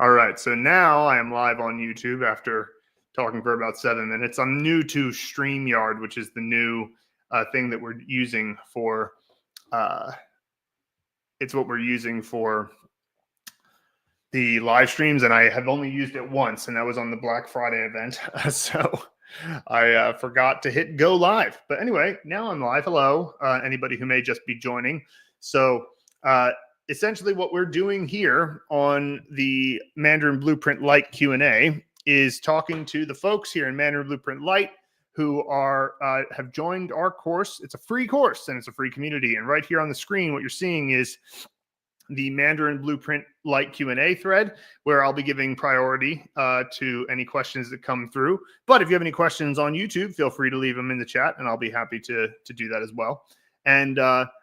All right, so now I am live on YouTube after talking for about 7 minutes. I'm new to StreamYard, which is the new thing that we're using for. It's what we're using for the live streams, and I have only used it once, and that was on the Black Friday event. So I forgot to hit go live. But anyway, now I'm live. Hello, anybody who may just be joining. So essentially what we're doing here on the Mandarin Blueprint Lite Q&A is talking to the folks here in Mandarin Blueprint Lite who are have joined our course. It's a free course and it's a free community. And right here on the screen, what you're seeing is the Mandarin Blueprint Lite Q&A thread, where I'll be giving priority to any questions that come through. But if you have any questions on YouTube, feel free to leave them in the chat, and I'll be happy to do that as well. And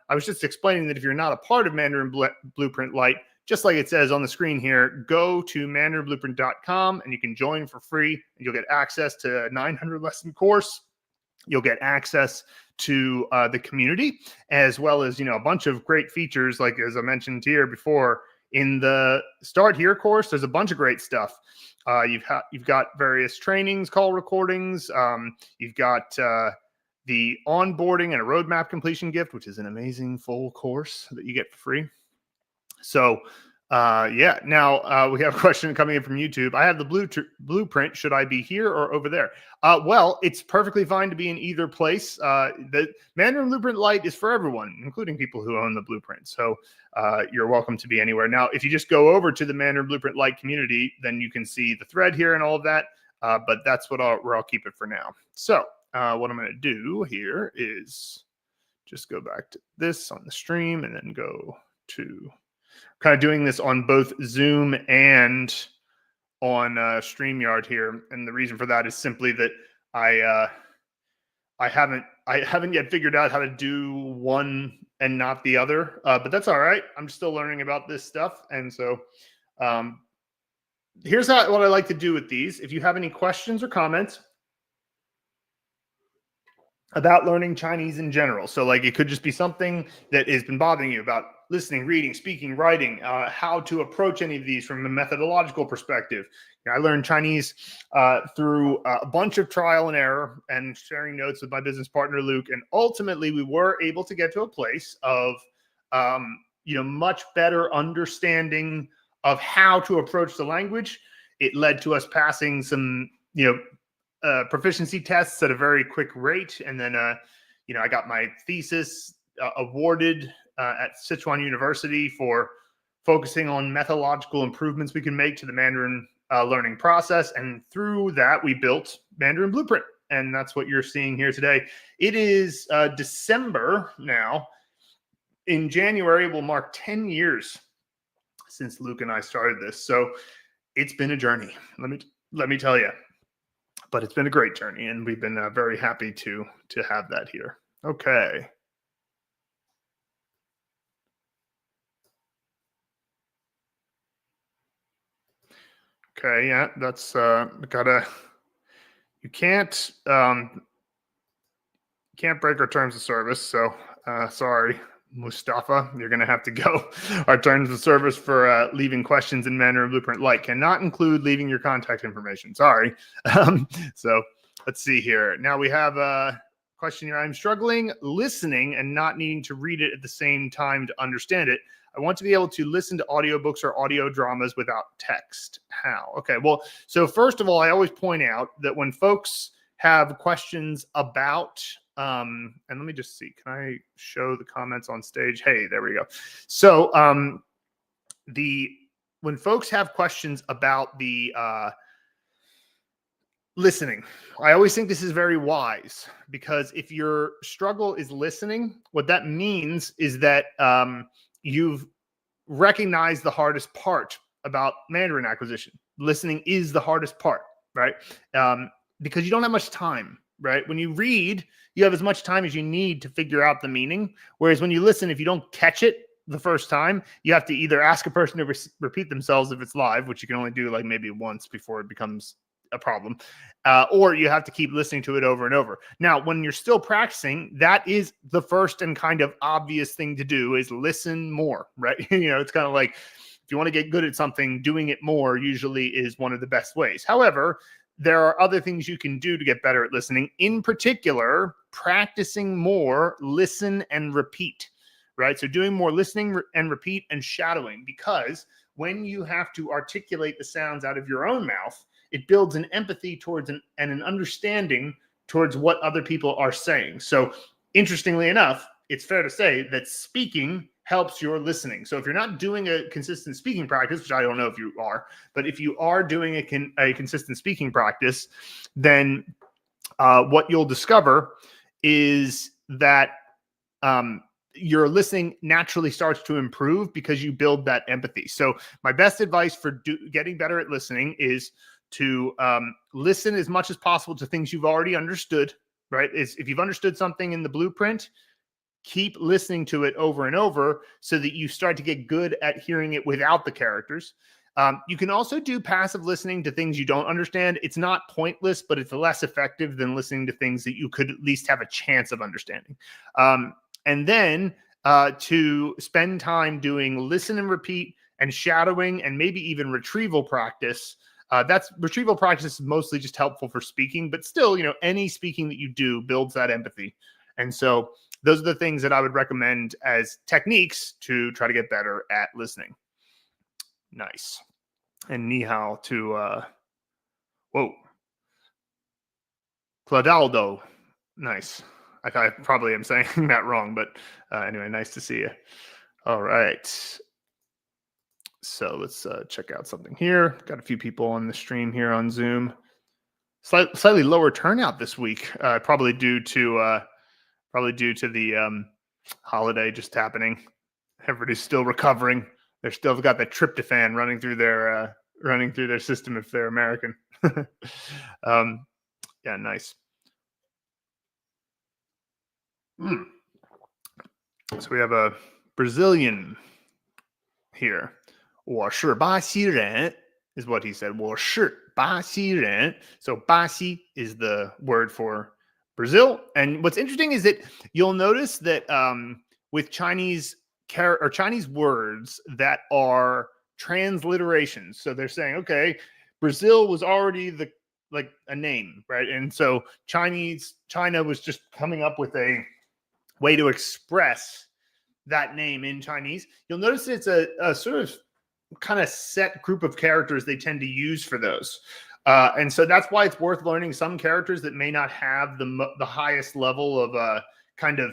I was just explaining that if you're not a part of Mandarin Blueprint Lite, just like it says on the screen here, go to mandarinblueprint.com and you can join for free. And you'll get access to a 900 lesson course. You'll get access to the community, as well as, a bunch of great features. Like, as I mentioned here before, in the Start Here course, there's a bunch of great stuff. You've got various trainings, call recordings. You've got the onboarding and a roadmap completion gift, which is an amazing full course that you get for free. So yeah, now we have a question coming in from YouTube. I have the blueprint. Should I be here or over there? Well, it's perfectly fine to be in either place. The Mandarin Blueprint Lite is for everyone, including people who own the blueprint. So you're welcome to be anywhere. Now, if you just go over to the Mandarin Blueprint Lite community, then you can see the thread here and all of that. But that's where I'll keep it for now. So what I'm going to do here is just go back to this on the stream and then go to kind of doing this on both Zoom and on StreamYard here. And the reason for that is simply that I haven't yet figured out how to do one and not the other, but that's all right. I'm still learning about this stuff. And so here's what I like to do with these. If you have any questions or comments about learning Chinese in general. So like it could just be something that has been bothering you about listening, reading, speaking, writing, how to approach any of these from a methodological perspective. I learned Chinese through a bunch of trial and error and sharing notes with my business partner, Luke. And ultimately we were able to get to a place of, much better understanding of how to approach the language. It led to us passing some, proficiency tests at a very quick rate. And then, I got my thesis awarded at Sichuan University for focusing on methodological improvements we can make to the Mandarin learning process. And through that, we built Mandarin Blueprint. And that's what you're seeing here today. It is December now. In January, we'll mark 10 years since Luke and I started this. So it's been a journey. Let me tell you. But it's been a great journey, and we've been very happy to have that here. Okay. Okay, yeah, that's you can't break our terms of service. So sorry, Mustafa, you're going to have to go. Our terms of service for leaving questions in Mandarin Blueprint Lite cannot include leaving your contact information. Sorry. So let's see here. Now we have a question here. I'm struggling listening and not needing to read it at the same time to understand it. I want to be able to listen to audiobooks or audio dramas without text. How? Okay, well, so first of all, I always point out that when folks have questions about and let me just see, can I show the comments on stage? Hey, there we go. So when folks have questions about the listening, I always think this is very wise, because if your struggle is listening, what that means is that you've recognized the hardest part about Mandarin acquisition. Listening is the hardest part, right? Because you don't have much time. Right? When you read, you have as much time as you need to figure out the meaning. Whereas when you listen, if you don't catch it the first time, you have to either ask a person to repeat themselves if it's live, which you can only do like maybe once before it becomes a problem, or you have to keep listening to it over and over. Now, when you're still practicing, that is the first and kind of obvious thing to do, is listen more, right? It's kind of like if you want to get good at something, doing it more usually is one of the best ways. However, there are other things you can do to get better at listening. In particular, practicing more listen and repeat, right? So doing more listening and repeat and shadowing, because when you have to articulate the sounds out of your own mouth, it builds an empathy towards and an understanding towards what other people are saying. So interestingly enough, it's fair to say that speaking helps your listening. So if you're not doing a consistent speaking practice, which I don't know if you are, but if you are doing a consistent speaking practice, then what you'll discover is that your listening naturally starts to improve because you build that empathy. So my best advice for getting better at listening is to listen as much as possible to things you've already understood, right? If you've understood something in the blueprint, keep listening to it over and over so that you start to get good at hearing it without the characters. You can also do passive listening to things you don't understand. It's not pointless, but it's less effective than listening to things that you could at least have a chance of understanding. And then to spend time doing listen and repeat and shadowing and maybe even retrieval practice. That's retrieval practice is mostly just helpful for speaking, but still, any speaking that you do builds that empathy. And so those are the things that I would recommend as techniques to try to get better at listening. Nice. And ni hao to, Claudaldo. Nice. I probably am saying that wrong, but anyway, nice to see you. All right. So let's check out something here. Got a few people on the stream here on Zoom. Slightly lower turnout this week, probably due to the holiday just happening. Everybody's still recovering. They're still got that tryptophan running through their system if they're American. Yeah, nice. So we have a Brazilian here. 我是巴西人 is what he said. 我是巴西人. So 巴西 is the word for Brazil. And what's interesting is that you'll notice that with Chinese words that are transliterations. So they're saying, okay, Brazil was already like a name, right? And so China was just coming up with a way to express that name in Chinese. You'll notice it's a sort of kind of set group of characters they tend to use for those. And so that's why it's worth learning some characters that may not have the highest level of kind of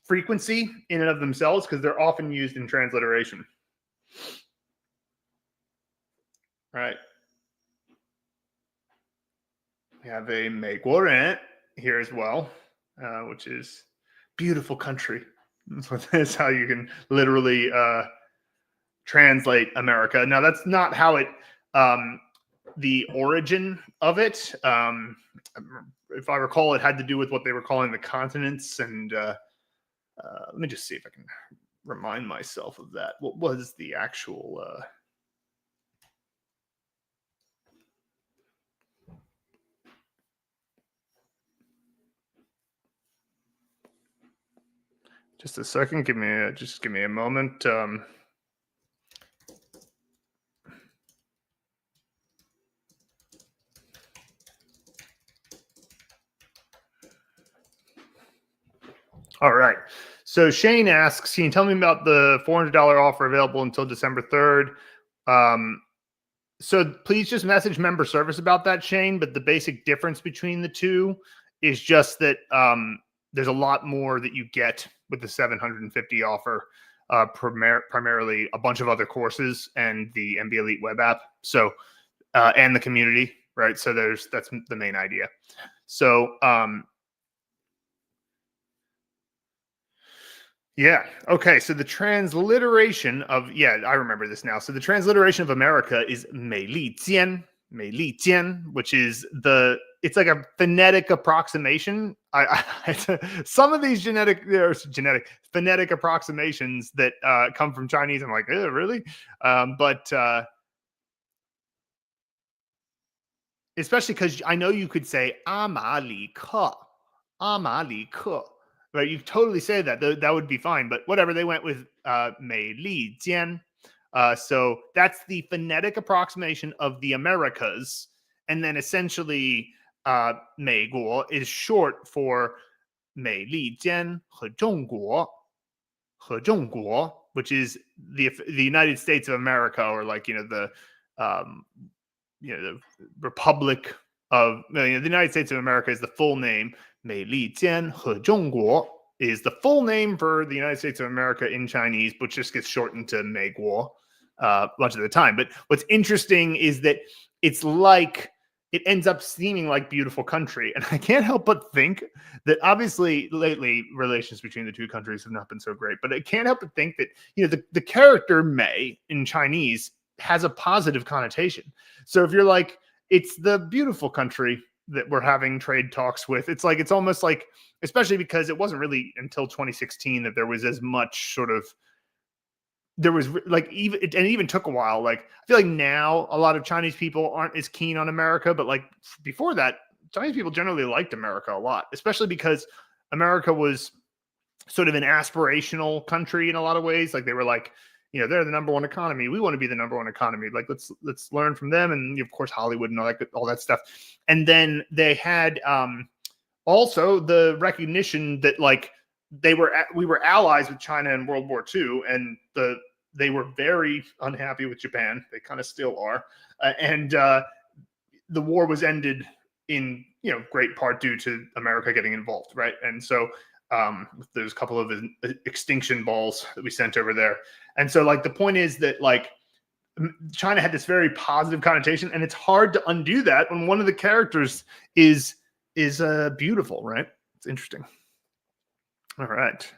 frequency in and of themselves, because they're often used in transliteration. All right. We have a 美国人 here as well, which is beautiful country. That's how you can literally translate America. Now, that's not how it, the origin of it, if I recall, it had to do with what they were calling the continents. And let me just see if I can remind myself of that. What was the actual... Just a second. Give me a moment. All right. So Shane asks, can you tell me about the $400 offer available until December 3rd? So please just message member service about that, Shane. But the basic difference between the two is just that there's a lot more that you get with the 750 offer, primarily a bunch of other courses and the MB Elite web app. So, and the community, right? So that's the main idea. So, yeah. Okay. So the transliteration of, I remember this now. So the transliteration of America is 美利坚, which is it's like a phonetic approximation. Some of these phonetic approximations that come from Chinese, I'm like, really? But especially because I know you could say 阿马里克, right? You totally say that. That would be fine. But whatever, they went with 美利坚. So that's the phonetic approximation of the Americas. And then essentially, 美国 is short for 美利坚和中国, which is the United States of America, or like, the the Republic of, the United States of America is the full name. 美利坚和中国 is the full name for the United States of America in Chinese, but just gets shortened to 美国 much of the time. But what's interesting is that it's like, it ends up seeming like beautiful country. And I can't help but think that obviously lately relations between the two countries have not been so great, but I can't help but think that, the character Mei in Chinese has a positive connotation. So if you're like, it's the beautiful country that we're having trade talks with, it's like, it's almost like, especially because it wasn't really until 2016 that there was as much sort of, there was like, even, and it even took a while. Like, I feel like now a lot of Chinese people aren't as keen on America, but like before that, Chinese people generally liked America a lot, especially because America was sort of an aspirational country in a lot of ways. Like, they were like, they're the number one economy. We want to be the number one economy. Like, let's learn from them. And of course, Hollywood and all that stuff. And then they had also the recognition that like we were allies with China in World War II, and they were very unhappy with Japan. They kind of still are. And the war was ended in, great part due to America getting involved. Right. And so there's a couple of extinction balls that we sent over there. And so like, the point is that like China had this very positive connotation, and it's hard to undo that when one of the characters is beautiful, right? It's interesting. All right.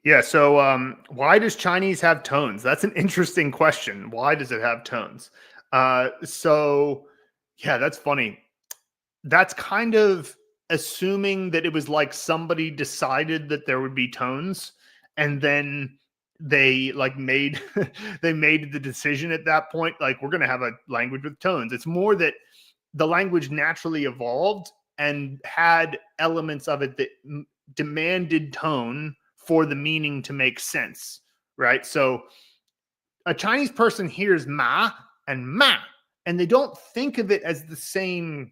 Yeah. So why does Chinese have tones? That's an interesting question. Why does it have tones? So yeah, that's funny. That's kind of assuming that it was like somebody decided that there would be tones, and then they like made they made the decision at that point, like, we're going to have a language with tones. It's more that the language naturally evolved and had elements of it that demanded tone for the meaning to make sense, right? So a Chinese person hears ma and ma, and they don't think of it as the same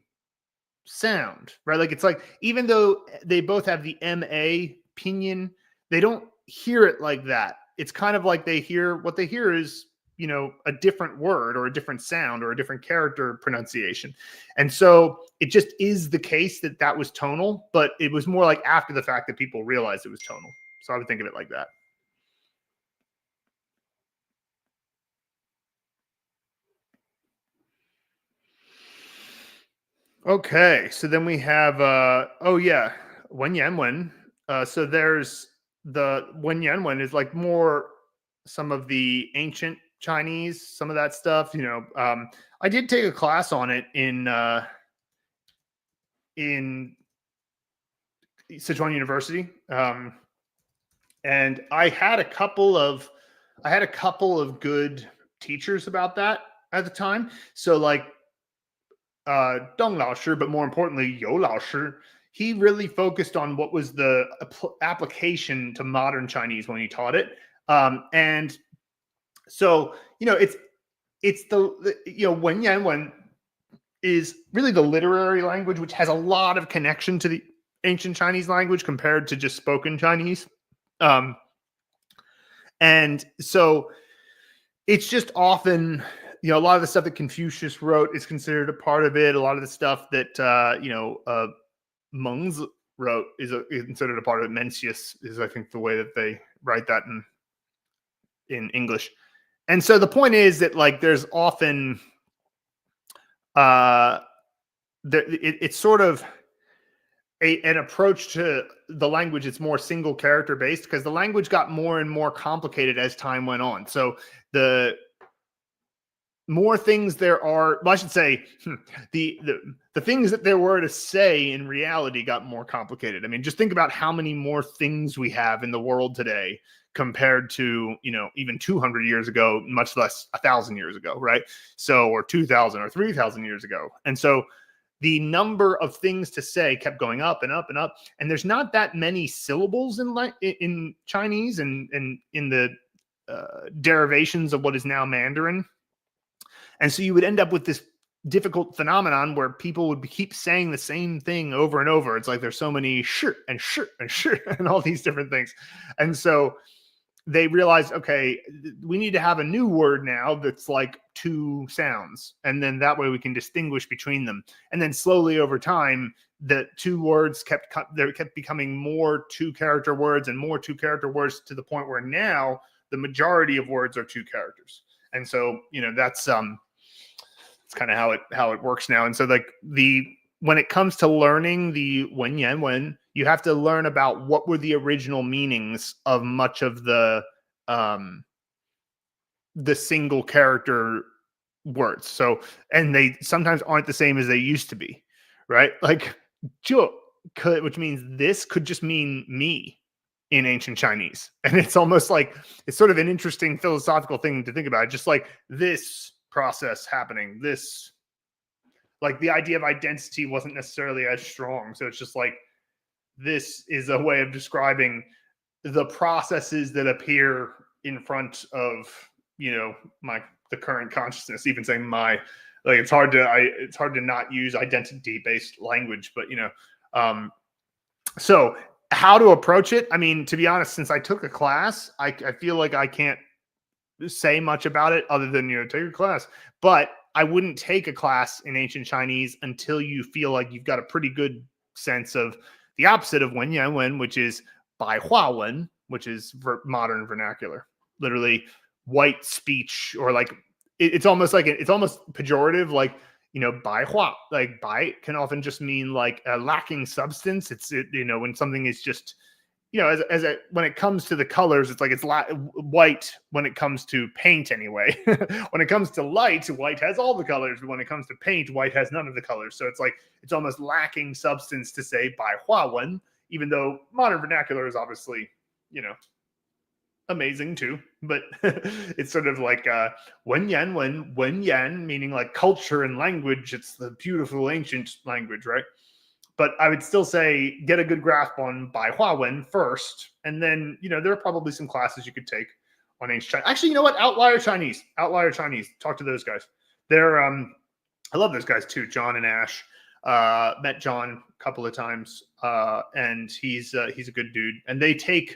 sound, right? Like, it's like, even though they both have the MA pinyin, they don't hear it like that. It's kind of like what they hear is, a different word or a different sound or a different character pronunciation. And so it just is the case that was tonal, but it was more like after the fact that people realized it was tonal. So I would think of it like that. Okay, so then we have Wenyanwen. So there's the Wenyanwen is like more some of the ancient Chinese, some of that stuff. I did take a class on it in Sichuan University, and I had a couple of good teachers about that at the time. So like Deng Lao Shi, but more importantly, You Lao Shi, he really focused on what was the application to modern Chinese when he taught it. And so, it's the Wenyanwen is really the literary language, which has a lot of connection to the ancient Chinese language compared to just spoken Chinese. And so it's just often, a lot of the stuff that Confucius wrote is considered a part of it. A lot of the stuff that, Mengzi wrote is considered a part of it. Mencius is, I think, the way that they write that in English. And so the point is that like, there's often, it's sort of an approach to the language. It's more single character based, because the language got more and more complicated as time went on. So the more things there are, well, I should say, the things that there were to say in reality got more complicated. I mean, just think about how many more things we have in the world today compared to, even 200 years ago, much less 1,000 years ago, right? So, or 2,000 or 3,000 years ago. And so the number of things to say kept going up and up and up. And there's not that many syllables in Chinese and in the derivations of what is now Mandarin. And so you would end up with this difficult phenomenon where people would keep saying the same thing over and over. It's like there's so many shirt and shirt and shirt and all these different things. And so they realized, okay, we need to have a new word now that's like two sounds. And then that way we can distinguish between them. And then slowly over time, the two words kept becoming more two-character words and more two-character words to the point where now the majority of words are two characters. And so, that's it's kind of how it works now. And so like when it comes to learning the wen, you have to learn about what were the original meanings of much of the single character words. So, and they sometimes aren't the same as they used to be, right? Like, which means this could just mean me in ancient Chinese. And it's almost like, it's sort of an interesting philosophical thing to think about. Just like this process happening, this, like the idea of identity wasn't necessarily as strong. So it's just like, this is a way of describing the processes that appear in front of, the current consciousness. Even saying like it's hard to not use identity-based language, but so how to approach it? I mean, to be honest, since I took a class, I feel like I can't say much about it other than, take a class. But I wouldn't take a class in ancient Chinese until you feel like you've got a pretty good sense of the opposite of wen, which is bai hua wen, which is modern vernacular, literally white speech, or like it's almost pejorative, like bai hua, like bai can often just mean like a lacking substance. It's when something is just when it comes to the colors, it's like it's white when it comes to paint anyway. When it comes to light, white has all the colors. But when it comes to paint, white has none of the colors. So it's like it's almost lacking substance to say bai hua wen, even though modern vernacular is obviously amazing too. But it's sort of like wen yan, meaning like culture and language. It's the beautiful ancient language, right? But I would still say get a good grasp on bai hua wen first, and then there are probably some classes you could take on ancient Chinese. Actually, you know what? Outlier Chinese. Talk to those guys. They're I love those guys too. John and Ash. Met John a couple of times, and he's a good dude. And they take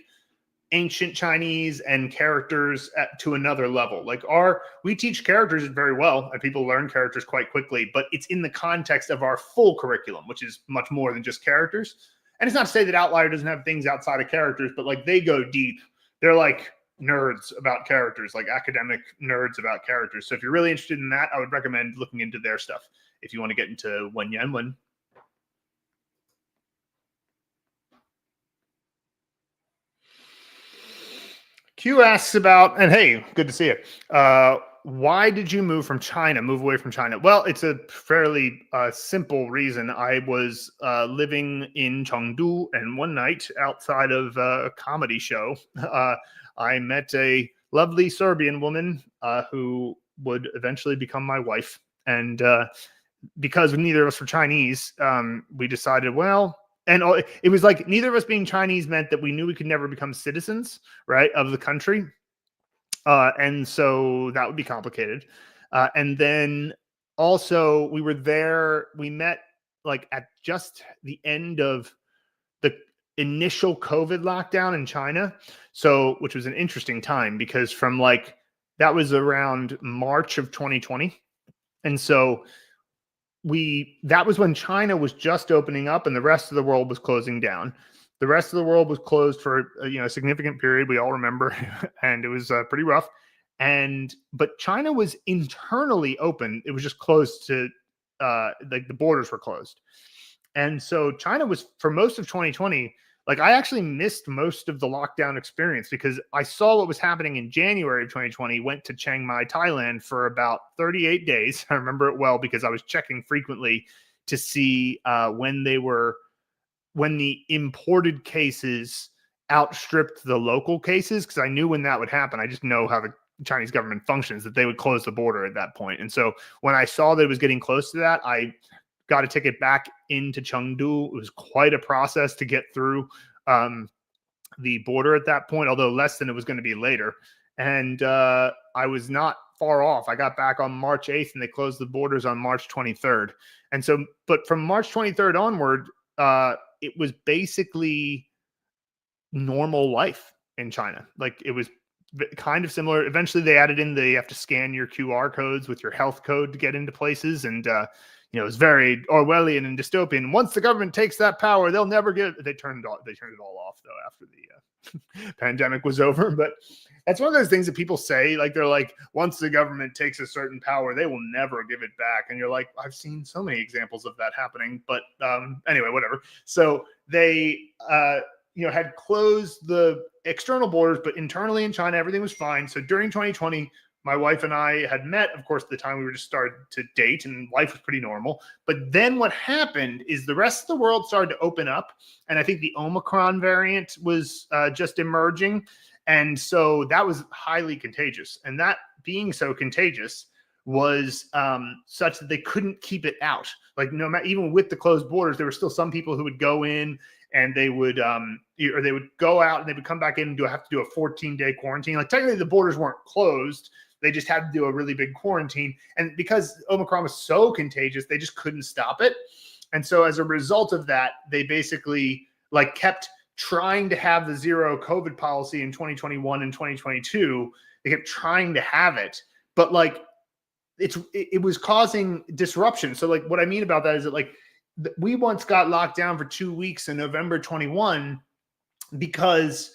ancient Chinese and characters to another level. Like we teach characters very well, and people learn characters quite quickly, but it's in the context of our full curriculum, which is much more than just characters. And it's not to say that Outlier doesn't have things outside of characters, but like they go deep. They're like nerds about characters, like academic nerds about characters. So if you're really interested in that, I would recommend looking into their stuff if you want to get into wen. Q asks about, and hey, good to see you. Why did you move away from China? Well, it's a fairly simple reason. I was living in Chengdu, and one night outside of a comedy show, I met a lovely Serbian woman who would eventually become my wife. And because neither of us were Chinese, we decided, well, and it was like neither of us being Chinese meant that we knew we could never become citizens, right, of the country. And so that would be complicated. And then also we were there, we met like at just the end of the initial COVID lockdown in China. So, which was an interesting time because from like, that was around March of 2020. And so that was when China was just opening up and the rest of the world was closing down. The rest of the world was closed for a significant period. We all remember, and it was pretty rough. But China was internally open. It was just closed to like the borders were closed. And so China was, for most of 2020, like I actually missed most of the lockdown experience because I saw what was happening in January of 2020, went to Chiang Mai, Thailand for about 38 days. I remember it well because I was checking frequently to see when the imported cases outstripped the local cases, because I knew when that would happen. I just know how the Chinese government functions, that they would close the border at that point. And so when I saw that it was getting close to that, I got a ticket back into Chengdu. It was quite a process to get through the border at that point, although less than it was going to be later. And I was not far off. I got back on March 8th and they closed the borders on March 23rd. And so, but from March 23rd onward, it was basically normal life in China. Like it was kind of similar. Eventually they added in you have to scan your QR codes with your health code to get into places. And, it was very Orwellian and dystopian. Once the government takes that power, they'll never get. They turned it all off though after the pandemic was over. But that's one of those things that people say. Like they're like, once the government takes a certain power, they will never give it back. And you're like, I've seen so many examples of that happening. But anyway, whatever. So they had closed the external borders, but internally in China, everything was fine. So during 2020. My wife and I had met, of course, at the time we were just started to date and life was pretty normal. But then what happened is the rest of the world started to open up. And I think the Omicron variant was just emerging. And so that was highly contagious. And that being so contagious was such that they couldn't keep it out. Like no matter, even with the closed borders, there were still some people who would go in and they would or they would go out and they would come back in and have to do a 14-day quarantine. Like technically the borders weren't closed. They just had to do a really big quarantine. And because Omicron was so contagious, they just couldn't stop it. And so as a result of that, they basically kept trying to have the zero COVID policy in 2021 and 2022. They kept trying to have it, but it was causing disruption. So what I mean about that is that we once got locked down for 2 weeks in November 21 because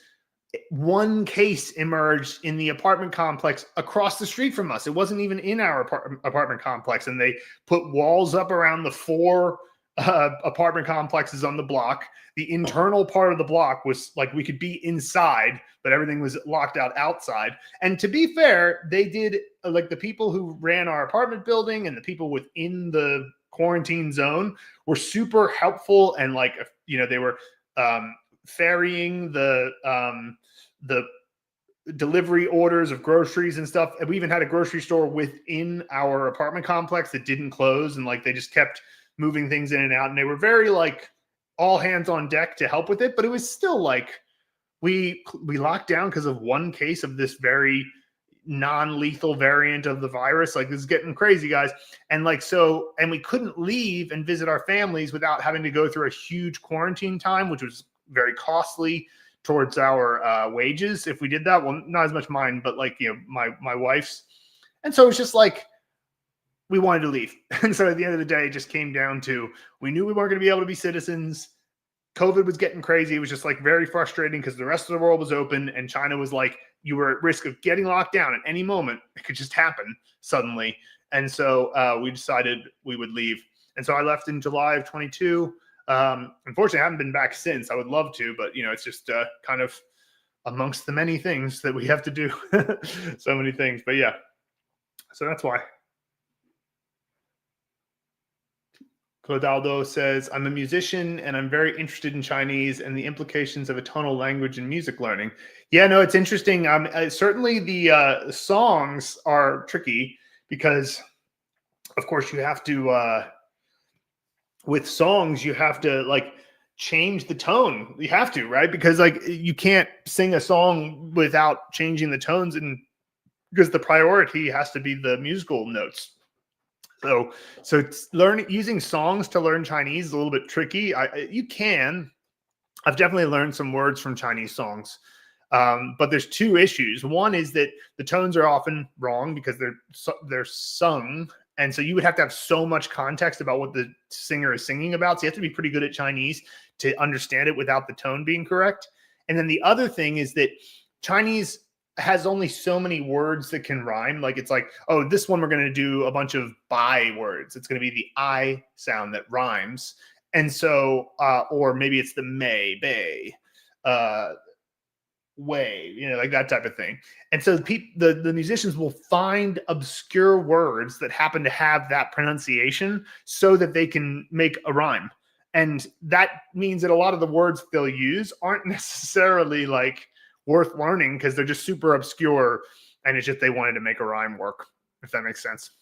one case emerged in the apartment complex across the street from us. It wasn't even in our apartment complex. And they put walls up around the 4 apartment complexes on the block. The internal part of the block was we could be inside, but everything was locked out outside. And to be fair, they did the people who ran our apartment building and the people within the quarantine zone were super helpful. And they were ferrying the delivery orders of groceries and stuff. And we even had a grocery store within our apartment complex that didn't close. And they just kept moving things in and out. And they were very all hands on deck to help with it. But it was still we locked down because of one case of this very non-lethal variant of the virus. This is getting crazy, guys. And and we couldn't leave and visit our families without having to go through a huge quarantine time, which was very costly towards our wages if we did that. Well, not as much mine, but my wife's. And so it was just we wanted to leave. And so at the end of the day, it just came down to, we knew we weren't going to be able to be citizens. COVID was getting crazy. It was just very frustrating because the rest of the world was open and China was you were at risk of getting locked down at any moment. It could just happen suddenly. And so we decided we would leave. And so I left in July of 22. Unfortunately, I haven't been back since. I would love to, but it's just kind of amongst the many things that we have to do. So many things, but yeah. So that's why. Clodaldo says, I'm a musician and I'm very interested in Chinese and the implications of a tonal language in music learning. Yeah, no, it's interesting. Certainly the songs are tricky because, of course, you have to, with songs, you have to change the tone. You have to, right? Because you can't sing a song without changing the tones, and because the priority has to be the musical notes. So using songs to learn Chinese is a little bit tricky. You can. I've definitely learned some words from Chinese songs, but there's 2 issues. One is that the tones are often wrong because they're sung, and so you would have to have so much context about what the singer is singing about. So you have to be pretty good at Chinese to understand it without the tone being correct. And then the other thing is that Chinese has only so many words that can rhyme. It's oh, this one we're going to do a bunch of bai words. It's going to be the I sound that rhymes. And so, or maybe it's the mei, bei, wei, that type of thing. And so the musicians will find obscure words that happen to have that pronunciation so that they can make a rhyme. And that means that a lot of the words they'll use aren't necessarily worth learning because they're just super obscure, and it's just they wanted to make a rhyme work, if that makes sense.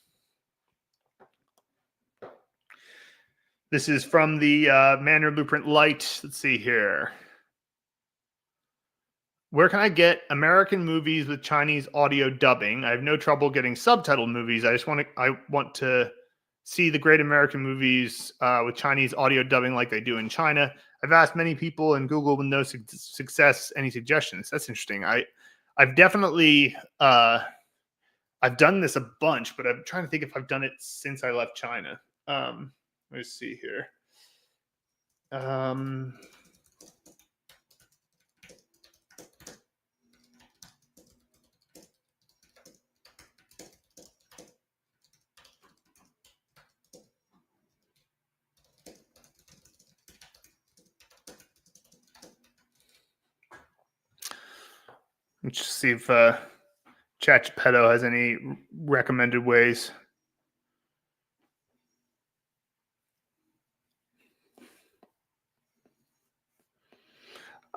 This is from the Mandarin Blueprint Lite. Let's see here. Where can I get American movies with Chinese audio dubbing? I have no trouble getting subtitled movies. I want to see the great American movies with Chinese audio dubbing like they do in China. I've asked many people in Google with no success. Any suggestions? That's interesting. I've definitely I've done this a bunch, but I'm trying to think if I've done it since I left China. Let's see here. Let's just see if ChatGPT has any recommended ways.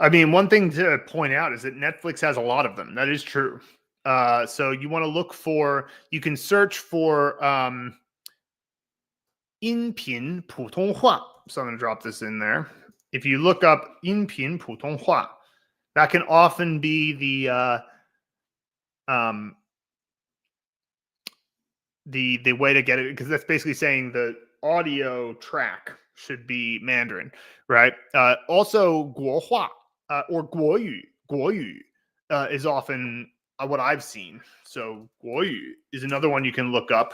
I mean, one thing to point out is that Netflix has a lot of them. That is true. So you want to look for, you can search for 音频普通话. So I'm going to drop this in there. If you look up 音频普通话, that can often be the way to get it, because that's basically saying the audio track should be Mandarin, right? Also, 国话 or 国语is often what I've seen. So 国语 is another one you can look up.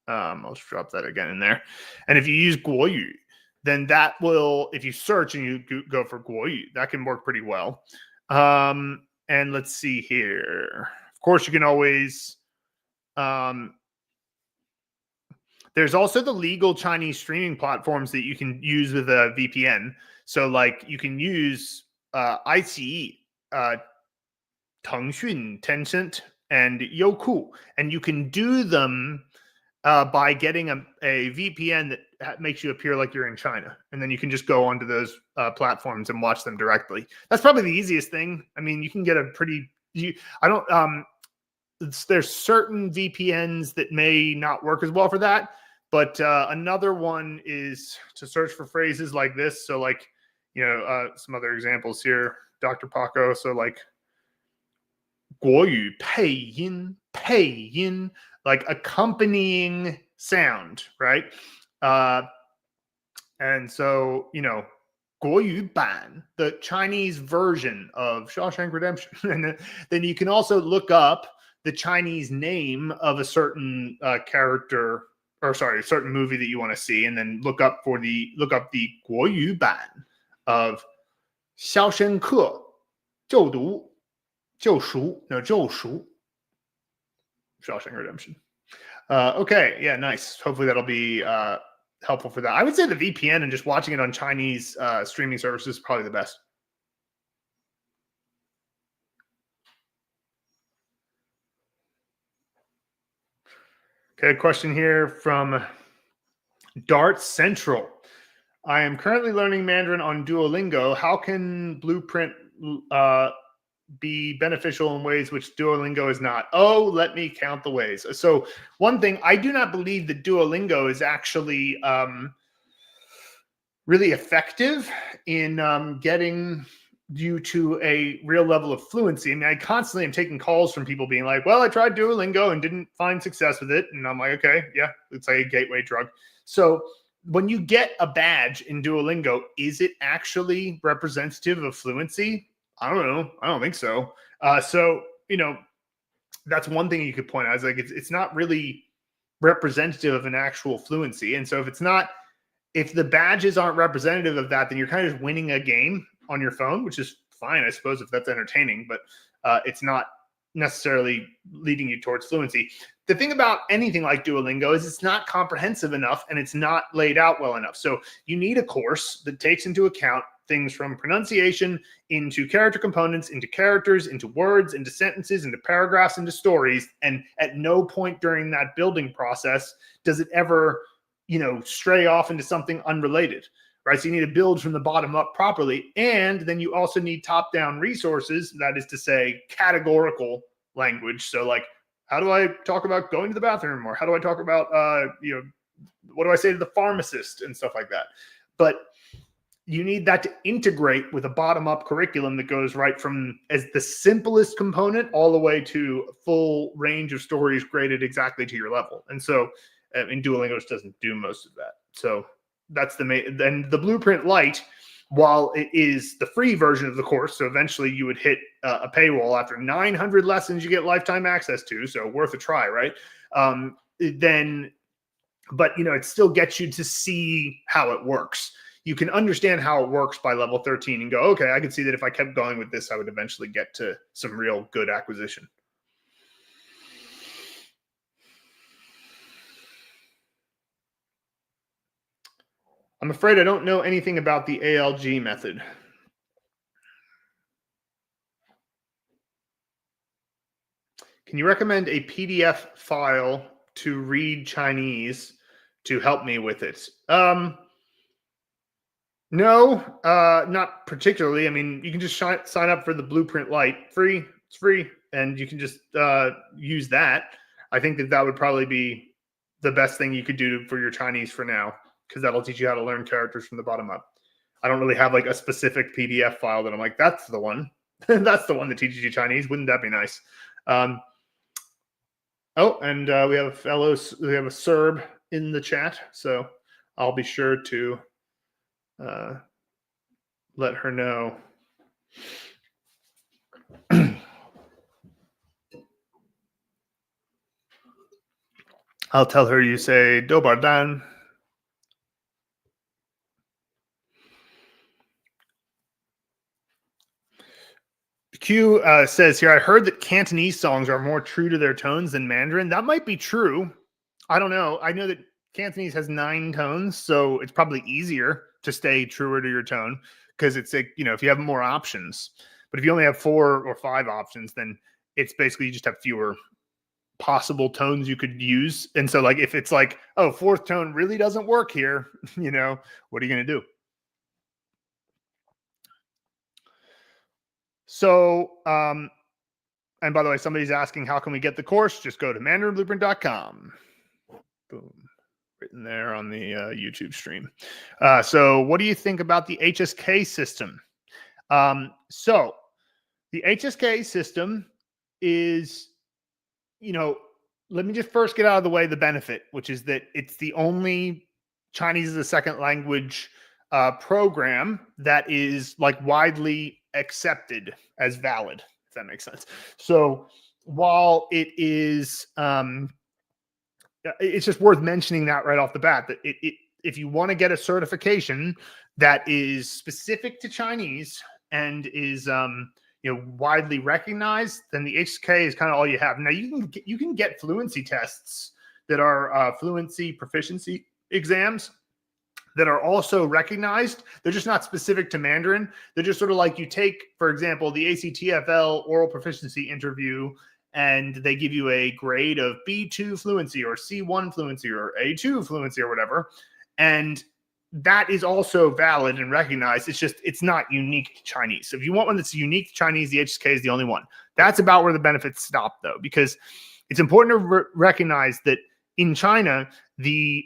I'll just drop that again in there. And if you use 国语, then that will, if you search and you go for 国语, that can work pretty well. And let's see here. Of course, you can always... there's also the legal Chinese streaming platforms that you can use with a VPN. So like you can use iQIYI, Tengxun, Tencent, and Youku, and you can do them by getting a VPN that makes you appear like you're in China. And then you can just go onto those platforms and watch them directly. That's probably the easiest thing. I mean, you can get a pretty... there's certain VPNs that may not work as well for that, but another one is to search for phrases like this. So like, you know, some other examples here, Dr. Paco. So like 国语配音, like accompanying sound, right? And so, you know, 国语版, the Chinese version of Shawshank Redemption. And then you can also look up the Chinese name of a certain character, or sorry, a certain movie that you want to see, and then look up the 国语版 of 肖申克救赎 Shawshank Redemption. Okay, yeah, nice. Hopefully that'll be helpful for that. I would say the VPN and just watching it on Chinese streaming services is probably the best. Okay, question here from Dart Central. I am currently learning Mandarin on Duolingo. How can Blueprint be beneficial in ways which Duolingo is not? Oh, let me count the ways. So one thing, I do not believe that Duolingo is actually really effective in getting you to a real level of fluency. I mean, I constantly am taking calls from people being like, well, I tried Duolingo and didn't find success with it. And I'm like, okay, yeah, it's like a gateway drug. So when you get a badge in Duolingo, is it actually representative of fluency? I don't know. I don't think so. So, you know, that's one thing you could point out. Is like, it's not really representative of an actual fluency. And so if the badges aren't representative of that, then you're kind of just winning a game on your phone, which is fine, I suppose, if that's entertaining, but it's not necessarily leading you towards fluency. The thing about anything like Duolingo is it's not comprehensive enough and it's not laid out well enough. So you need a course that takes into account things from pronunciation into character components, into characters, into words, into sentences, into paragraphs, into stories. And at no point during that building process does it ever, you know, stray off into something unrelated. Right? So you need to build from the bottom up properly. And then you also need top-down resources, that is to say, categorical language. So like, how do I talk about going to the bathroom? Or how do I talk about, you know, what do I say to the pharmacist and stuff like that. But you need that to integrate with a bottom-up curriculum that goes right from as the simplest component all the way to a full range of stories graded exactly to your level. And so in Duolingo, it doesn't do most of that. So that's the main. Then the Blueprint Lite, while it is the free version of the course, so eventually you would hit a paywall after 900 lessons you get lifetime access to, so worth a try, right? Then, but it still gets you to see how it works. You can understand how it works by level 13 and go, okay, I can see that if I kept going with this, I would eventually get to some real good acquisition. I'm afraid I don't know anything about the ALG method. Can you recommend a PDF file to read Chinese to help me with it? No, not particularly. I mean, you can just sign up for the Blueprint Lite. Free. It's free. And you can just use that. I think that would probably be the best thing you could do for your Chinese for now, because that'll teach you how to learn characters from the bottom up. I don't really have like a specific PDF file that I'm like, that's the one. That's the one that teaches you Chinese. Wouldn't that be nice? And we have a Serb in the chat, so I'll be sure to let her know. I'll tell her you say Dobar Dan. Q says here, I heard that Cantonese songs are more true to their tones than Mandarin. That might be true. I don't know. I know that Cantonese has 9 tones, so it's probably easier to stay truer to your tone because it's like, if you have more options. But if you only have 4 or 5 options, then it's basically you just have fewer possible tones you could use. And so like if it's like, oh, 4th tone really doesn't work here, what are you going to do? So, and by the way, somebody's asking, how can we get the course? Just go to mandarinblueprint.com. Boom. Written there on the YouTube stream. So what do you think about the HSK system? So the HSK system is, let me just first get out of the way the benefit, which is that it's the only Chinese as a second language program that is like widely accepted as valid, if that makes sense. So while it is, it's just worth mentioning that right off the bat, that if you want to get a certification that is specific to Chinese and is widely recognized, then the HSK is kind of all you have. Now you can get fluency tests that are fluency proficiency exams that are also recognized. They're just not specific to Mandarin. They're just sort of like you take, for example, the ACTFL oral proficiency interview, and they give you a grade of B2 fluency or C1 fluency or A2 fluency or whatever. And that is also valid and recognized. It's just, it's not unique to Chinese. So if you want one that's unique to Chinese, the HSK is the only one. That's about where the benefits stop, though, because it's important to recognize that in China, the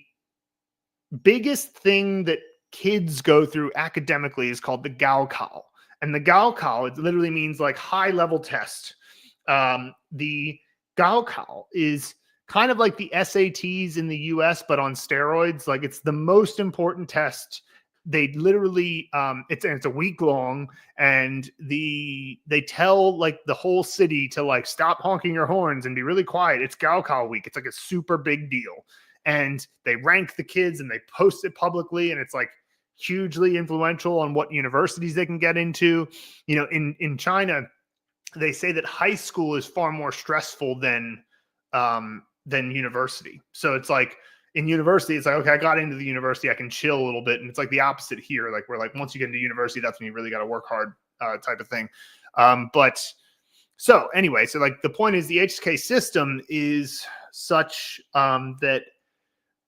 biggest thing that kids go through academically is called the Gaokao. And the Gaokao, it literally means like high level test. The Gaokao is kind of like the SATs in the US, but on steroids. Like it's the most important test. They literally, it's a week long, and they tell like the whole city to like stop honking your horns and be really quiet. It's Gaokao week. It's like a super big deal. And they rank the kids and they post it publicly, and it's like hugely influential on what universities they can get into. In China, they say that high school is far more stressful than university. So it's like in university, it's like, okay, I got into the university, I can chill a little bit. And it's like the opposite here. Like we're like, once you get into university, that's when you really got to work hard type of thing. So anyway, so like the point is the HSK system is such that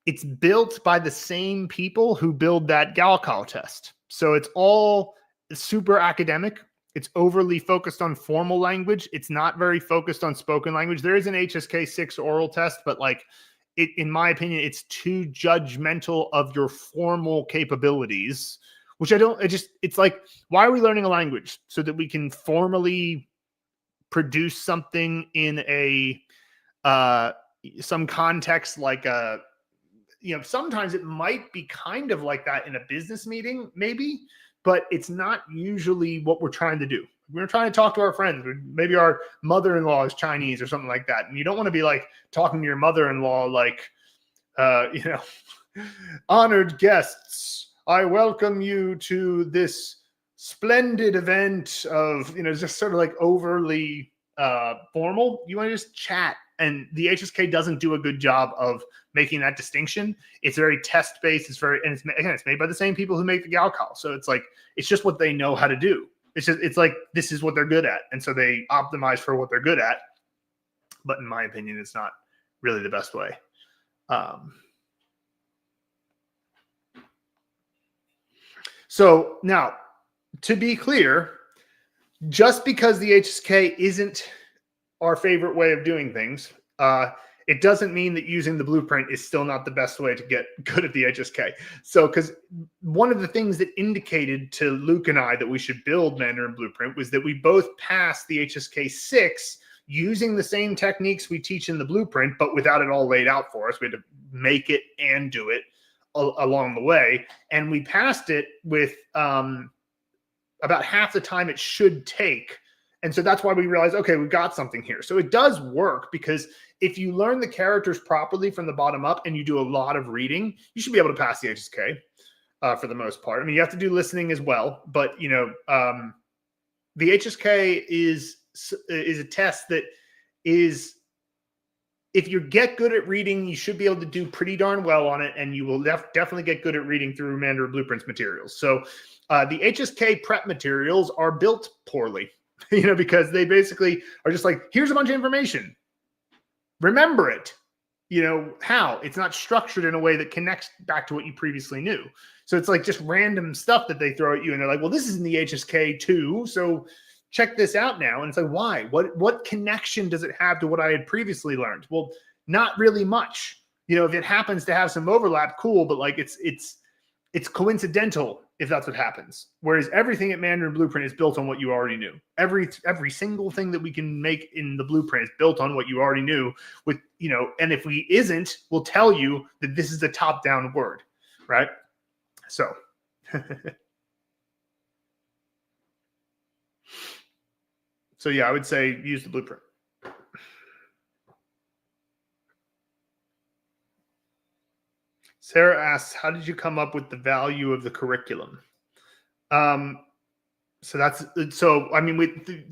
it's built by the same people who build that Gaokao test. So it's all super academic. It's overly focused on formal language. It's not very focused on spoken language. There is an HSK 6 oral test, but like in my opinion, it's too judgmental of your formal capabilities, which it's like, why are we learning a language? So that we can formally produce something in a some context, like sometimes it might be kind of like that in a business meeting, maybe, but it's not usually what we're trying to do. We're trying to talk to our friends. Maybe our mother-in-law is Chinese or something like that. And you don't want to be like talking to your mother-in-law like, honored guests, I welcome you to this splendid event of, just sort of like overly formal. You want to just chat. And the HSK doesn't do a good job of making that distinction. It's very test-based. It's made by the same people who make the Gaokao. So it's like, it's just what they know how to do. It's like, this is what they're good at. And so they optimize for what they're good at. But in my opinion, it's not really the best way. So now, to be clear, just because the HSK isn't our favorite way of doing things, it doesn't mean that using the blueprint is still not the best way to get good at the HSK. So, because one of the things that indicated to Luke and I that we should build Mandarin Blueprint was that we both passed the HSK 6 using the same techniques we teach in the blueprint, but without it all laid out for us. We had to make it and do it along the way. And we passed it with about half the time it should take. And so that's why we realized, okay, we've got something here. So it does work, because if you learn the characters properly from the bottom up and you do a lot of reading, you should be able to pass the HSK for the most part. I mean, you have to do listening as well, but the HSK is a test that is, if you get good at reading, you should be able to do pretty darn well on it, and you will definitely get good at reading through Mandarin Blueprint's materials. So the HSK prep materials are built poorly. Because they basically are just like, here's a bunch of information. Remember it. How? It's not structured in a way that connects back to what you previously knew. So it's like just random stuff that they throw at you, and they're like, well, this is in the HSK too, so check this out now. And it's like, why? What connection does it have to what I had previously learned? Well, not really much. If it happens to have some overlap, cool, but like it's coincidental if that's what happens. Whereas everything at Mandarin Blueprint is built on what you already knew. Every single thing that we can make in the blueprint is built on what you already knew. And if we isn't, we'll tell you that this is a top-down word, right? So, yeah, I would say use the blueprint. Sarah asks, how did you come up with the value of the curriculum? I mean, we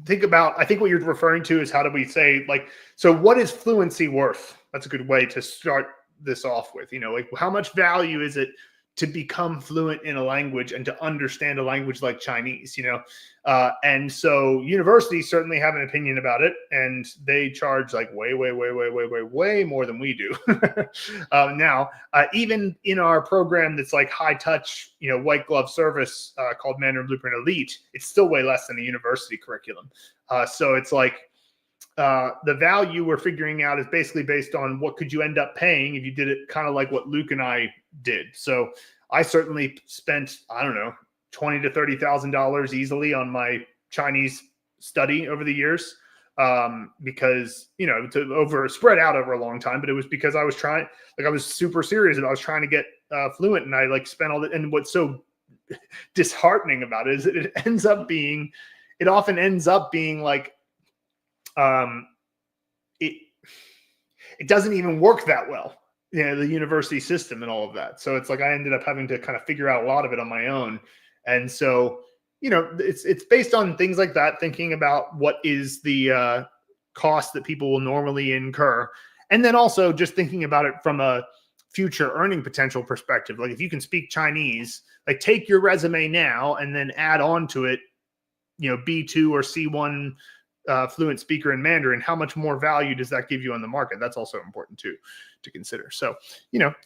think about, I think what you're referring to is, how do we say, like, so what is fluency worth? That's a good way to start this off with, like, how much value is it to become fluent in a language and to understand a language like Chinese, and so universities certainly have an opinion about it, and they charge like way more than we do. Now, even in our program that's like high touch, white glove service called Mandarin Blueprint Elite, it's still way less than a university curriculum. So it's like, the value we're figuring out is basically based on what could you end up paying if you did it kind of like what Luke and I did. So I certainly spent, I don't know, $20,000 to $30,000 easily on my Chinese study over the years, because, spread out over a long time, but it was because I was trying, like, I was super serious and I was trying to get fluent, and I like spent all that. And what's so disheartening about it is that it often ends up being like, it doesn't even work that well, the university system and all of that. So it's like, I ended up having to kind of figure out a lot of it on my own. And so, it's based on things like that, thinking about what is the cost that people will normally incur. And then also just thinking about it from a future earning potential perspective. Like, if you can speak Chinese, like, take your resume now and then add on to it, B2 or C1 fluent speaker in Mandarin. How much more value does that give you on the market? That's also important to consider. So,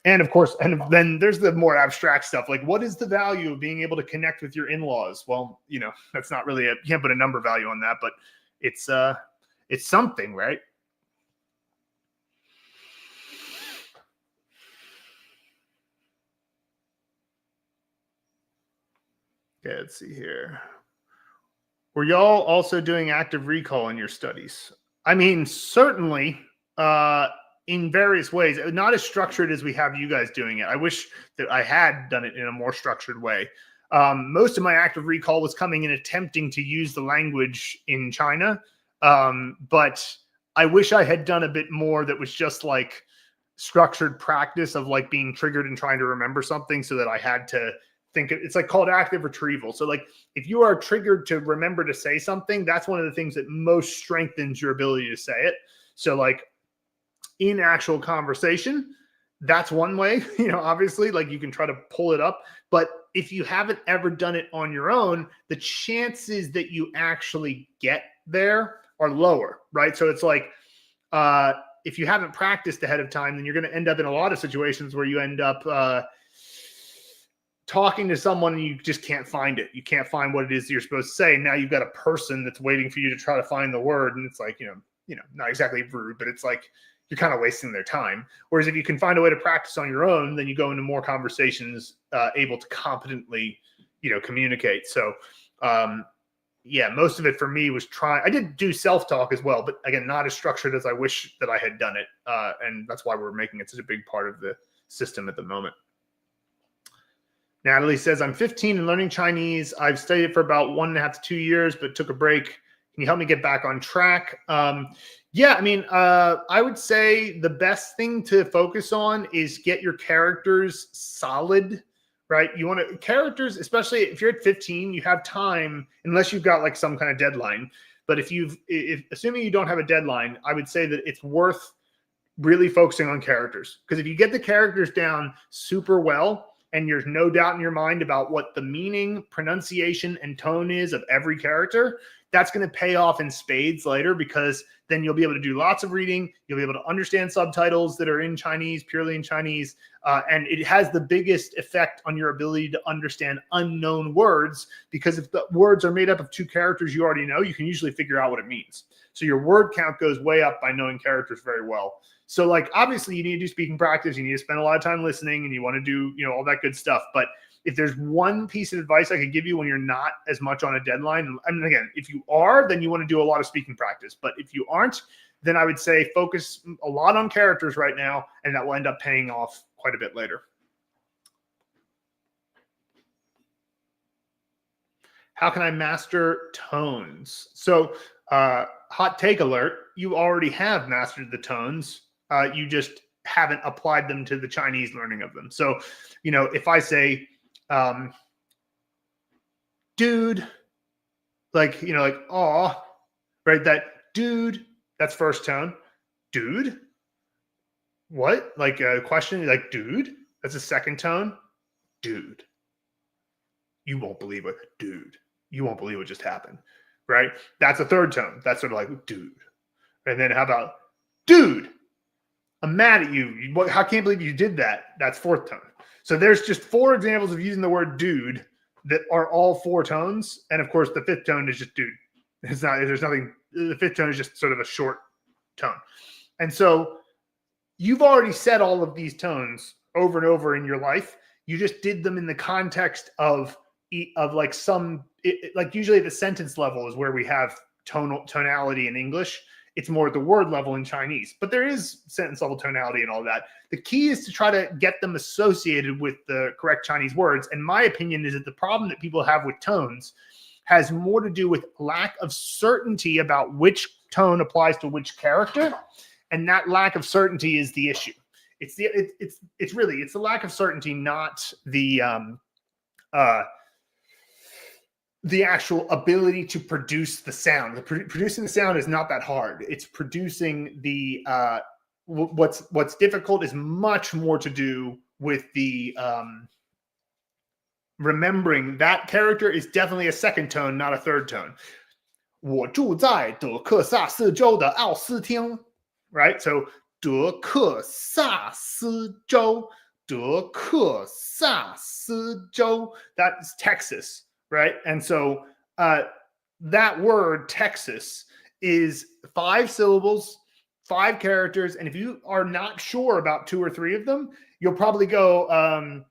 and of course, and then there's the more abstract stuff. Like, what is the value of being able to connect with your in-laws? Well, that's not really you can't put a number value on that, but it's something, right? Okay, let's see here. Were y'all also doing active recall in your studies? I mean, certainly in various ways, not as structured as we have you guys doing it. I wish that I had done it in a more structured way. Most of my active recall was coming in attempting to use the language in China. But I wish I had done a bit more that was just like structured practice of like being triggered and trying to remember something so that I had to think it's like called active retrieval. So like if you are triggered to remember to say something, that's one of the things that most strengthens your ability to say it. So like in actual conversation, that's one way, obviously like you can try to pull it up, but if you haven't ever done it on your own, the chances that you actually get there are lower, right? So it's like, if you haven't practiced ahead of time, then you're going to end up in a lot of situations where you end up talking to someone and you just can't find it. You can't find what it is that you're supposed to say. Now you've got a person that's waiting for you to try to find the word. And it's like, not exactly rude, but it's like you're kind of wasting their time. Whereas if you can find a way to practice on your own, then you go into more conversations able to competently, communicate. So, yeah, most of it for me was I did do self-talk as well, but again, not as structured as I wish that I had done it. And that's why we're making it such a big part of the system at the moment. Natalie says, I'm 15 and learning Chinese. I've studied it for about 1.5 to 2 years, but took a break. Can you help me get back on track? Yeah, I mean, I would say the best thing to focus on is get your characters solid, right? You want to characters, especially if you're at 15, you have time, unless you've got like some kind of deadline. But if assuming you don't have a deadline, I would say that it's worth really focusing on characters. Because if you get the characters down super well, and there's no doubt in your mind about what the meaning, pronunciation, and tone is of every character, that's going to pay off in spades later, because then you'll be able to do lots of reading. You'll be able to understand subtitles that are in Chinese, purely in Chinese. And it has the biggest effect on your ability to understand unknown words, because if the words are made up of 2 characters you already know, you can usually figure out what it means. So your word count goes way up by knowing characters very well. So like, obviously you need to do speaking practice. You need to spend a lot of time listening, and you want to do, all that good stuff. But if there's one piece of advice I could give you when you're not as much on a deadline, I mean, again, if you are, then you want to do a lot of speaking practice. But if you aren't, then I would say focus a lot on characters right now, and that will end up paying off quite a bit later. How can I master tones? So hot take alert, you already have mastered the tones. You just haven't applied them to the Chinese learning of them. So, if I say, dude, like, like, aw, right? That dude, that's first tone. Dude, what? Like a question, like, dude, that's a second tone. Dude, you won't believe it. Dude, you won't believe what just happened, right? That's a third tone. That's sort of like, dude. And then how about, dude, I'm mad at you. I can't believe you did that. That's fourth tone. So there's just 4 examples of using the word dude that are all 4 tones. And of course, the 5th tone is just dude. It's not, there's nothing, the 5th tone is just sort of a short tone. And so you've already said all of these tones over and over in your life. You just did them in the context of like like usually at the sentence level is where we have tonality in English. It's more at the word level in Chinese, but there is sentence level tonality and all that. The key is to try to get them associated with the correct Chinese words. And my opinion is that the problem that people have with tones has more to do with lack of certainty about which tone applies to which character. And that lack of certainty is the issue. It's the lack of certainty, not the actual ability to produce the sound. Producing the sound is not that hard. It's producing the what's difficult is much more to do with the remembering that character is definitely a second tone, not a third tone. 我住在德克萨斯州的奥斯汀, right? So 德克萨斯州, 德克萨斯州, that's Texas. Right. And so that word Texas is 5 syllables, 5 characters. And if you are not sure about 2 or 3 of them, you'll probably go,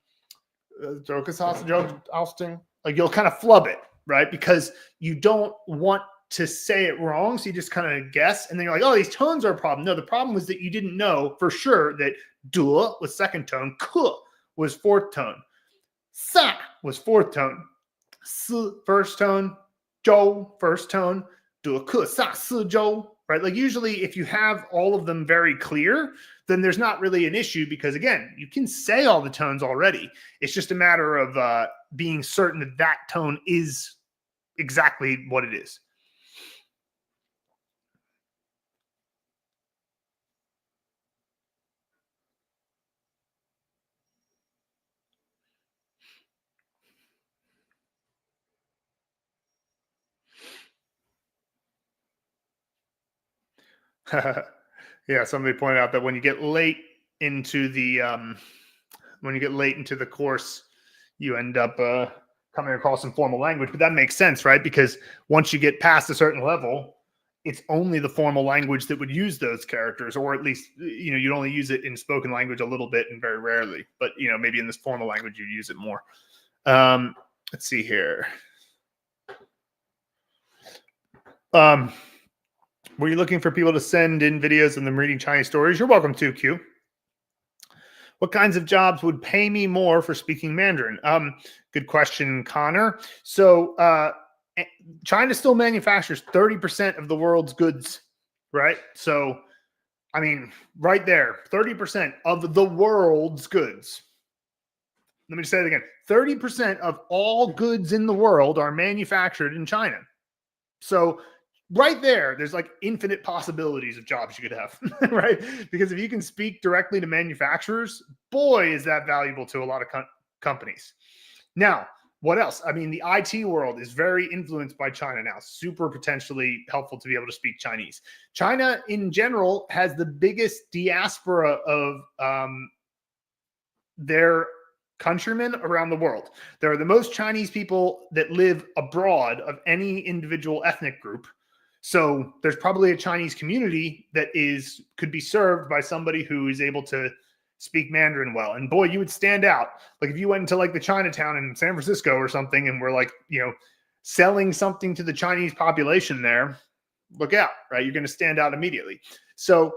like Like you'll kind of flub it, right? Because you don't want to say it wrong. So you just kind of guess. And then you're like, oh, these tones are a problem. No, the problem was that you didn't know for sure that du was second tone, ku was fourth tone, sa was fourth tone, si first tone, zhou first tone, du ku sa si zhou, right? Like usually if you have all of them very clear, then there's not really an issue because again, you can say all the tones already. It's just a matter of being certain that that tone is exactly what it is. Yeah, somebody pointed out that when you get late into the course, you end up coming across some formal language. But that makes sense, right? Because once you get past a certain level, it's only the formal language that would use those characters, or at least you'd only use it in spoken language a little bit and very rarely. But maybe in this formal language you use it more. Let's see here. Were you looking for people to send in videos of them reading Chinese stories? You're welcome to, Q. What kinds of jobs would pay me more for speaking Mandarin? Good question, Connor. So China still manufactures 30% of the world's goods, right? So, I mean, right there, 30% of the world's goods. Let me just say it again. 30% of all goods in the world are manufactured in China. So right there, there's like infinite possibilities of jobs you could have, right? Because if you can speak directly to manufacturers, boy, is that valuable to a lot of companies. Now, what else? I mean, the IT world is very influenced by China now, super potentially helpful to be able to speak Chinese. China in general has the biggest diaspora of their countrymen around the world. There are the most Chinese people that live abroad of any individual ethnic group. So there's probably a Chinese community that could be served by somebody who is able to speak Mandarin well. And boy, you would stand out. Like if you went into like the Chinatown in San Francisco or something and were like, selling something to the Chinese population there, look out, right? You're going to stand out immediately. So,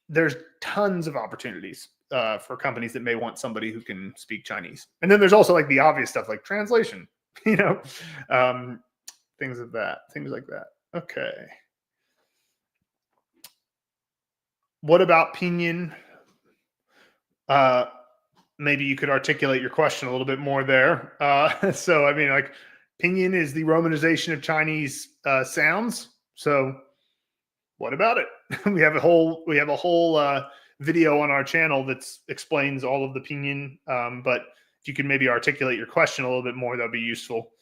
there's tons of opportunities for companies that may want somebody who can speak Chinese. And then there's also like the obvious stuff like translation, things like that. Okay. What about pinyin? Maybe you could articulate your question a little bit more there. So, I mean, like pinyin is the romanization of Chinese sounds. So what about it? we have a whole video on our channel that explains all of the pinyin. But if you could maybe articulate your question a little bit more, that'd be useful.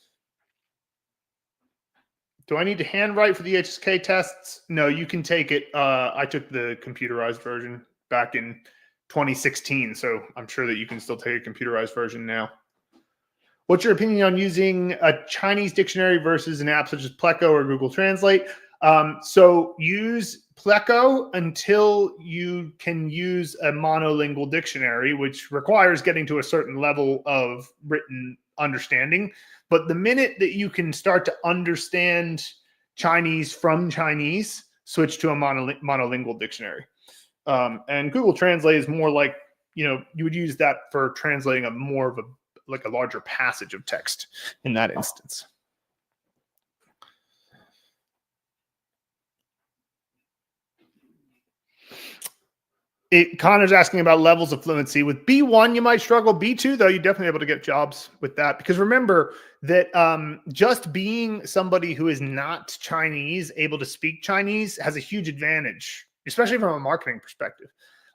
Do I need to handwrite for the HSK tests? No, you can take it. I took the computerized version back in 2016, so I'm sure that you can still take a computerized version now. What's your opinion on using a Chinese dictionary versus an app such as Pleco or Google Translate? So use Pleco until you can use a monolingual dictionary, which requires getting to a certain level of written understanding. But the minute that you can start to understand Chinese from Chinese, switch to a monolingual dictionary. And Google Translate is more like, you would use that for translating a larger passage of text in that instance. Connor's asking about levels of fluency. With B1, you might struggle. B2, though, you're definitely able to get jobs with that. Because remember that just being somebody who is not Chinese, able to speak Chinese, has a huge advantage, especially from a marketing perspective.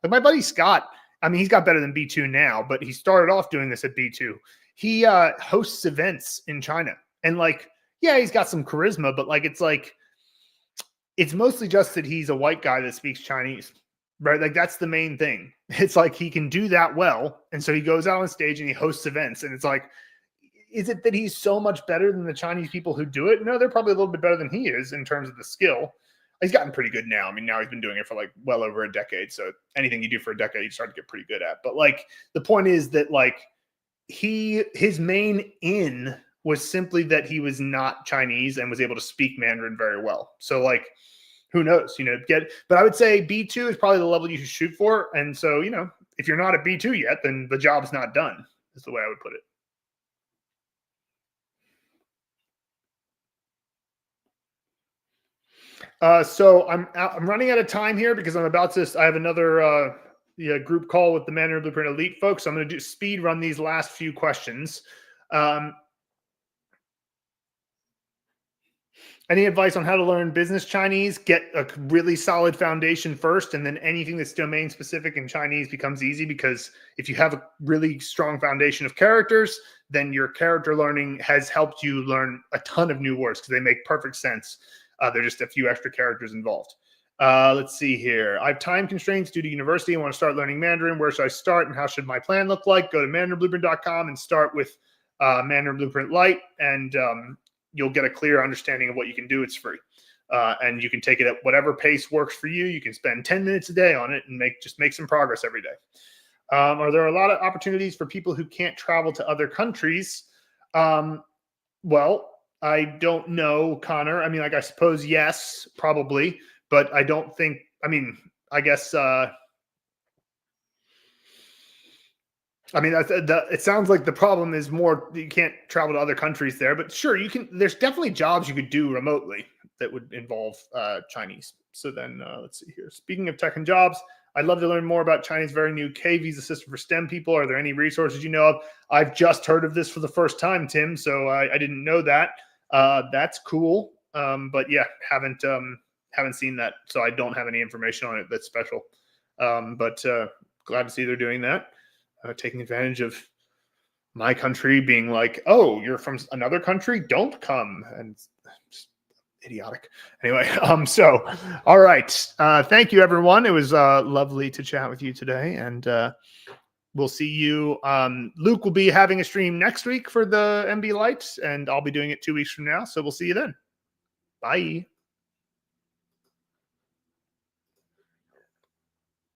Like my buddy Scott, I mean, he's got better than B2 now, but he started off doing this at B2. He hosts events in China. And he's got some charisma, but it's mostly just that he's a white guy that speaks Chinese. Right. Like that's the main thing. It's like he can do that well. And so he goes out on stage and he hosts events. And it's like, is it that he's so much better than the Chinese people who do it? No, they're probably a little bit better than he is in terms of the skill. He's gotten pretty good now. I mean, now he's been doing it for well over a decade. So anything you do for a decade, you start to get pretty good at. But the point is that his main in was simply that he was not Chinese and was able to speak Mandarin very well. So like, who knows, but I would say B2 is probably the level you should shoot for. And so, if you're not at B2 yet, then the job's not done, is the way I would put it. So I'm running out of time here because I have another group call with the Mandarin Blueprint Elite folks. So I'm going to speed run these last few questions. Any advice on how to learn business Chinese? Get a really solid foundation first, and then anything that's domain specific in Chinese becomes easy, because if you have a really strong foundation of characters, then your character learning has helped you learn a ton of new words because they make perfect sense. They're just a few extra characters involved. Let's see here. I have time constraints due to university. I want to start learning Mandarin. Where should I start, and how should my plan look like? Go to mandarinblueprint.com and start with Mandarin Blueprint Lite, and you'll get a clear understanding of what you can do. It's free. And you can take it at whatever pace works for you. You can spend 10 minutes a day on it and make some progress every day. Are there a lot of opportunities for people who can't travel to other countries? Well, I don't know, Connor. I mean, I suppose yes, probably, but I don't think, I guess, it sounds like the problem is more you can't travel to other countries there, but sure, you can. There's definitely jobs you could do remotely that would involve Chinese. So then let's see here. Speaking of tech and jobs, I'd love to learn more about China's very new K visa system for STEM people. Are there any resources you know of? I've just heard of this for the first time, Tim, so I didn't know that. That's cool, but yeah, haven't seen that, so I don't have any information on it that's special. But glad to see they're doing that. Taking advantage of my country being like, oh, you're from another country, don't come, and just idiotic. Anyway, so all right, thank you everyone. It was lovely to chat with you today, and we'll see you. Luke will be having a stream next week for the MB Lights, and I'll be doing it 2 weeks from now, so we'll see you then. Bye.